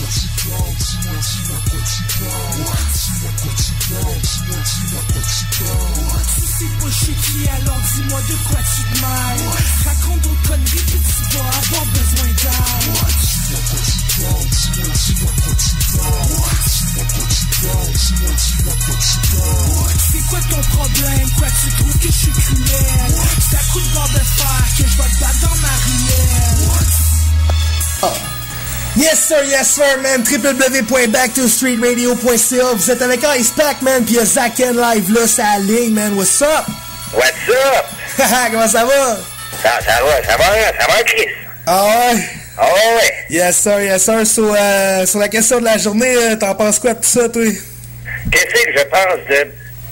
sais pas je suis qui, alors dis-moi de quoi tu te mêles. Raconte d'autres conneries puis tu vas avoir besoin d'aide. Dis-moi quoi tu parles, dis-moi quoi tu parles. Dis-moi quoi tu parles, dis-moi quoi tu parles. C'est quoi ton problème, quoi tu trouves que je suis cruel? C'est à coup de barre de fer que je vais te battre dans ma ruelle. Oh. Yes sir, man. www.backtostreetradio.ca. Vous êtes avec Ice Pack, man. Pis y'a Zach Ken live là, ça ligne, man. What's up? What's up? Comment ça va? Ça va, Chris. Ah ouais? Ah ouais. Yes sir. Sur la question de la journée, t'en penses quoi de tout ça, toi? Qu'est-ce que je pense de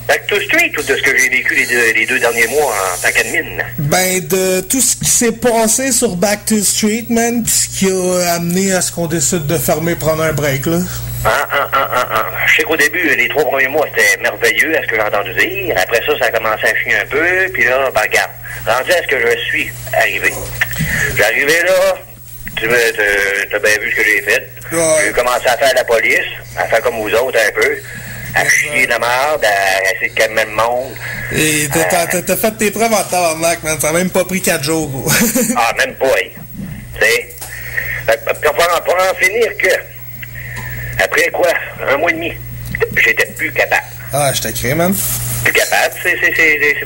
Back to Street ou de ce que j'ai vécu les deux derniers mois en tant qu'admin? Ben, de tout ce qui s'est passé sur Back to Street, man, pis ce qui a amené à ce qu'on décide de fermer, prendre un break, là. Je sais qu'au début, les 3 premiers mois, c'était merveilleux à ce que j'ai entendu dire. Après ça, ça a commencé à chier un peu, puis là, ben, regarde, rendu à ce que je suis arrivé. J'ai arrivé là, t'as bien vu ce que j'ai fait. Ouais. J'ai commencé à faire la police, à faire comme vous autres un peu. À chier de la merde, à essayer de calmer le monde. Et t'as fait tes preuves en tabarnak, man. Ça a même pas pris 4 jours, gros. Ah, même pas, tu sais. Pour en finir que, après quoi, 1 mois et demi, j'étais plus capable. Ah, je t'écris, man. Plus capable, c'est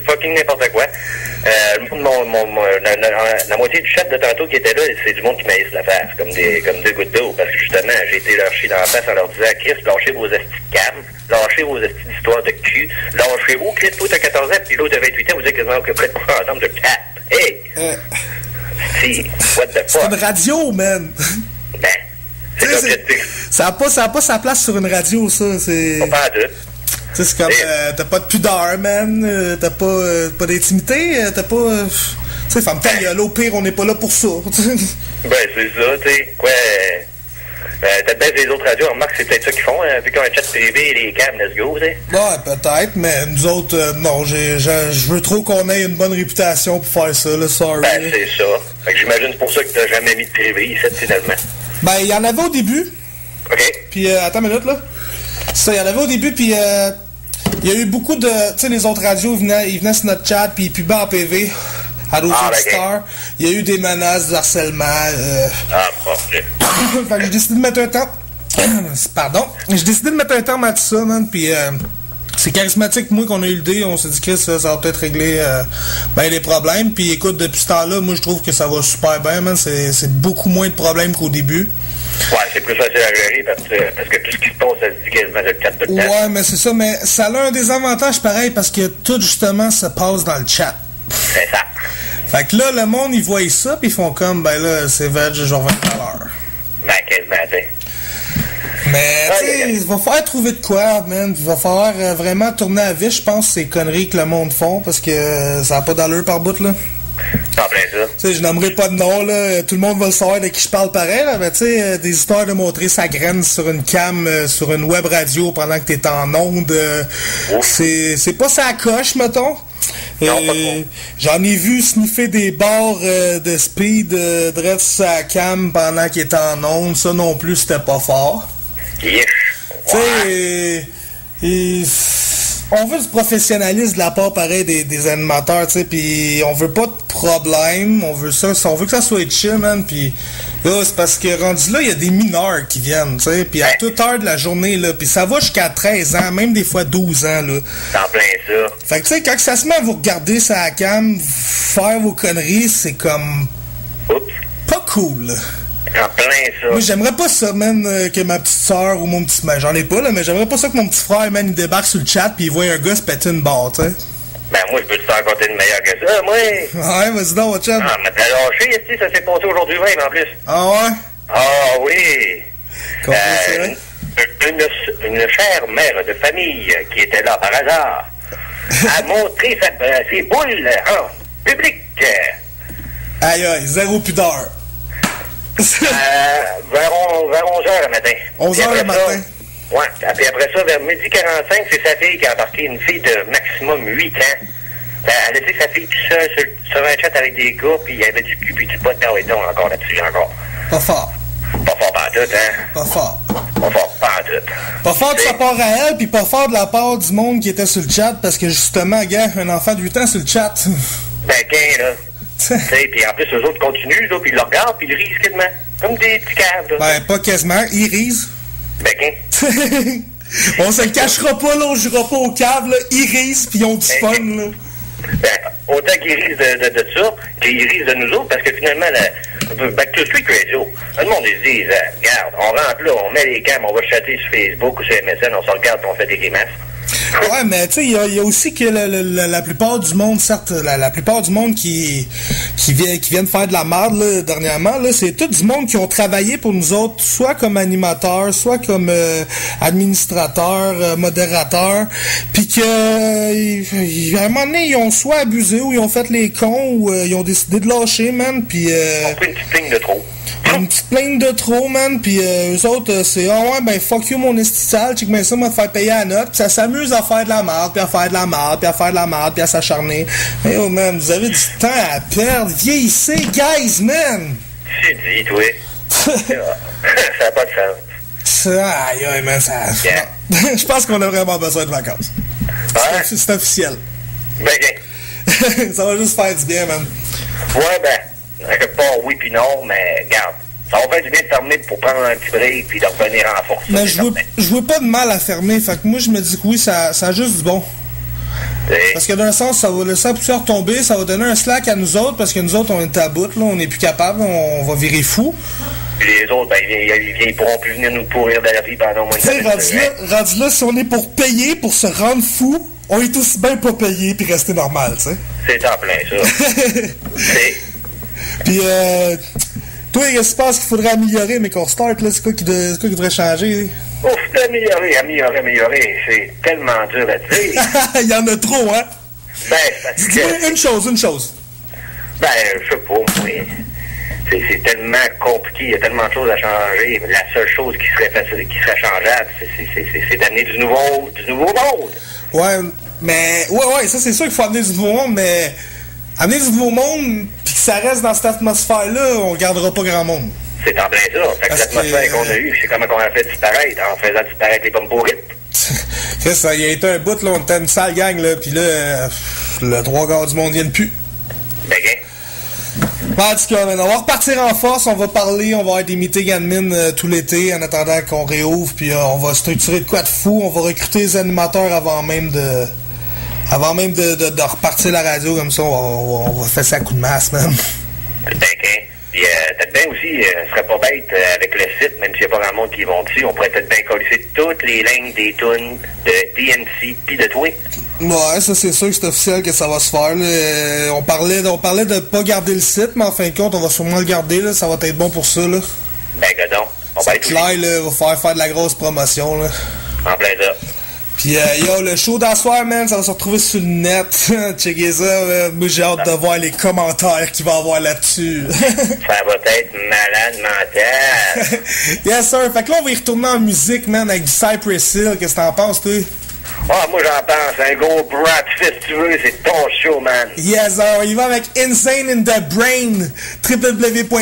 fucking n'importe quoi. La moitié du chat de tantôt qui était là, c'est du monde qui maïsse l'affaire, comme deux gouttes d'eau, parce que justement, j'ai été leur chier dans la face en leur disant, Chris, lâchez vos estis de cam, lâchez vos estis d'histoire de cul, lâchez-vous, Chris, toi t'as 14 ans, puis l'autre a 28 ans, vous êtes quasiment prêt de quoi ensemble de cap. Hey! Si, what the fuck? C'est une radio, man! Ben, c'est l'objectif. Ça a pas sa place sur une radio, ça, c'est... Pas tout. Tu sais, c'est comme, t'as pas de pudeur, man, t'as pas d'intimité, t'as pas... tu sais, femme ta gueule, au pire, on n'est pas là pour ça. Ben, c'est ça, tu sais, quoi... peut-être bien les autres radios, remarque, c'est peut-être ça qu'ils font, vu qu'on a un chat privé et les cams, let's go, tu sais. Ouais, peut-être, mais nous autres, non, je veux trop qu'on ait une bonne réputation pour faire ça, là, sorry. Ben, c'est ça. Fait que j'imagine c'est pour ça que t'as jamais mis de privé ici, finalement. Ben, il y en avait au début. OK. Puis, attends une minute, là. Ça, il y en avait au début, puis il y a eu beaucoup de... Tu sais, les autres radios, ils venaient sur notre chat, puis ils pubaient en PV à nos auditeurs. Il y a eu des menaces, du harcèlement. Bon, OK. Fait que j'ai décidé de mettre un temps... Pardon. J'ai décidé de mettre un terme à tout ça, man, puis... c'est charismatique, moi, qu'on a eu l'idée. On s'est dit que ça va peut-être régler les problèmes. Puis écoute, depuis ce temps-là, moi, je trouve que ça va super bien, man. C'est beaucoup moins de problèmes qu'au début. Ouais, c'est plus facile à gérer parce que tout ce qui se passe, ça se dit quasiment le chat tout le temps. Ouais, mais c'est ça. Mais ça a un désavantage pareil parce que tout, justement, se passe dans le chat. C'est ça. Fait que là, le monde, ils voient ça, puis ils font comme, ben là, c'est veg, je reviens tout à l'heure. Ben, quasiment, tu sais. Mais, tu sais, il va falloir trouver de quoi, man. Il va falloir vraiment tourner à vis, je pense, ces conneries que le monde font, parce que ça n'a pas d'allure par bout, là. En plein ça. Tu sais, je nommerai pas de nom, là. Tout le monde va le savoir de qui je parle pareil, là. Mais, tu sais, des histoires de montrer sa graine sur une cam, sur une web radio pendant que t'es en onde, c'est pas ça coche, mettons. J'en ai vu sniffer des barres de speed direct sur sa cam pendant qu'il était en onde. Ça non plus, c'était pas fort. Yes. Tu sais, on veut du professionnalisme de la part, pareil, des animateurs, tu sais, pis on veut pas de problème, on veut que ça soit chill, man, pis là, c'est parce que rendu là, il y a des mineurs qui viennent, tu sais, pis à toute heure de la journée, là, pis ça va jusqu'à 13 ans, même des fois 12 ans, là. En plein ça. Fait que, tu sais, quand ça se met à vous regarder sur la cam, faire vos conneries, c'est comme... Oups. Pas cool, là. En plein ça. Moi, j'aimerais pas ça, man, que ma petite soeur ou mon petit... Ben, j'en ai pas, là, mais j'aimerais pas ça que mon petit frère, man, il débarque sur le chat pis il voit un gars se péter une barre, tu sais. Ben, moi, je peux te faire compter une meilleure que ça, moi. Ouais, vas-y donc, watch out. Ah, mais t'as lâché, ici, ça s'est passé aujourd'hui même, en plus. Ah ouais? Ah oui. Comment ça? Une chère mère de famille qui était là par hasard a montré ses boules en public. Aïe, aïe, zéro pudeur. Vers 11h le matin. 11h le matin? Ouais. Puis après ça, vers 12h45, c'est sa fille qui a embarqué, une fille de maximum 8 ans. Elle a laissé sa fille tout seule sur un chat avec des gars, puis il y avait du cul puis du pot. Ah oui, donc encore là-dessus, encore. Pas fort. Pas fort, pas tout, hein? Pas fort. Pas fort, pas en tout. Pas fort de sa part à elle, puis pas fort de la part du monde qui était sur le chat, parce que justement, gars, un enfant de 8 ans sur le chat. Ben, qu'un, là. Tu sais, puis en plus, eux autres continuent, là, puis ils le regardent, puis ils risent quasiment. Comme des petits caves, là. Ben, pas quasiment, ils risent. Ben, qu'un. On se le cachera pas, là, on jouera pas au cave, là, ils risent, puis ils ont du fun, là. Ben, autant qu'ils risent de ça, qu'ils risent de nous autres, parce que finalement, Back to Street Radio, le monde, ils se disent, regarde, on rentre là, on met les cams, on va chatter sur Facebook ou sur MSN, on se regarde, on fait des grimaces. Ouais, mais tu sais, il y a aussi que la plupart du monde, certes, la plupart du monde qui viennent faire de la merde là, dernièrement, là, c'est tout du monde qui ont travaillé pour nous autres, soit comme animateur, soit comme administrateur, modérateur, puis que à un moment donné, ils ont soit abusé ou ils ont fait les cons ou ils ont décidé de lâcher, man, puis Ils ont pris une petite ligne de trop. une petite plainte de trop, man, pis eux autres, c'est « Ah ouais, ben fuck you, mon esti sale, check ben ça, moi, te faire payer à la note. » Pis ça s'amuse à faire de la merde, pis à faire de la merde, pis à faire de la merde, pis à s'acharner. Hey, oh, man, vous avez du temps à perdre. Vieillissez, guys, man! C'est dit, toi. Ça n'a pas de sens. Aïe, aïe, man, ça... Yeah. Je pense qu'on a vraiment besoin de vacances. Ouais? C'est officiel. Ben, bien. Ça va juste faire du bien, man. Ouais, ben, quelque part, oui puis non, mais regarde. Ça va faire du bien de terminer pour prendre un petit break puis de revenir en force. Mais je vois pas de mal à fermer, fait que moi, je me dis que oui, ça a juste du bon. Parce que d'un sens, ça va laisser la poussière tomber, ça va donner un slack à nous autres, parce que nous autres, on est à bout, là, on n'est plus capable, on va virer fou. Puis les autres, ben, ils pourront plus venir nous pourrir de la vie pendant moins de temps. Tu sais, rendu là, si on est pour payer, pour se rendre fou, on est aussi bien pas payé puis rester normal, tu sais. C'est en plein, ça. Puis, toi, qu'est-ce que tu penses qu'il faudrait améliorer, mais qu'on start, là, c'est quoi qui devrait changer? Ouf, améliorer, c'est tellement dur à dire. Il y en a trop, hein? Ben, parce que... Dis-moi une chose. Ben, je sais pas, moi. C'est tellement compliqué, il y a tellement de choses à changer. La seule chose qui serait changeable, c'est d'amener du nouveau monde. Ouais, mais... Ouais, ça, c'est sûr qu'il faut amener du nouveau monde, mais... Amener du nouveau monde, puis que ça reste dans cette atmosphère-là, on gardera pas grand monde. C'est en plein ça. Fait que l'atmosphère qu'on a eue, c'est comment qu'on a fait disparaître, en faisant disparaître les pommes pourrites. Chris, il y a été un bout, là, on était une sale gang, là, pis là, le 3/4 du monde viennent plus. Ben, En tout cas, on va repartir en force, on va parler, on va avoir des meetings admin tout l'été, en attendant qu'on réouvre, puis on va structurer de quoi de fou, on va recruter les animateurs avant même de repartir la radio, comme ça, on va faire ça à coup de masse, man. Ben, puis peut-être bien aussi, ce serait pas bête avec le site, même s'il n'y a pas grand monde qui vont dessus, on pourrait peut-être bien coller toutes les lignes des tunes de DNC puis de toi. Ouais, ça c'est sûr que c'est officiel que ça va se faire. Là. On parlait de pas garder le site, mais en fin de compte, on va sûrement le garder, là. Ça va être bon pour ça, là. Ben, gadon. On va être clair, là, va faire de la grosse promotion, là. En plein ça. Pis yo, le show d'asseoir, man, ça va se retrouver sur le net. Checkez ça, moi j'ai hâte de voir les commentaires qu'il va y avoir là-dessus. Ça va être malade mental. Yes sir, fait que là on va y retourner en musique, man, avec du Cypress Hill. Qu'est-ce que t'en penses, toi? Ah, moi j'en pense, un gros brat fist, tu veux, c'est ton show, man. Yes sir, on y va avec Insane in the Brain, www.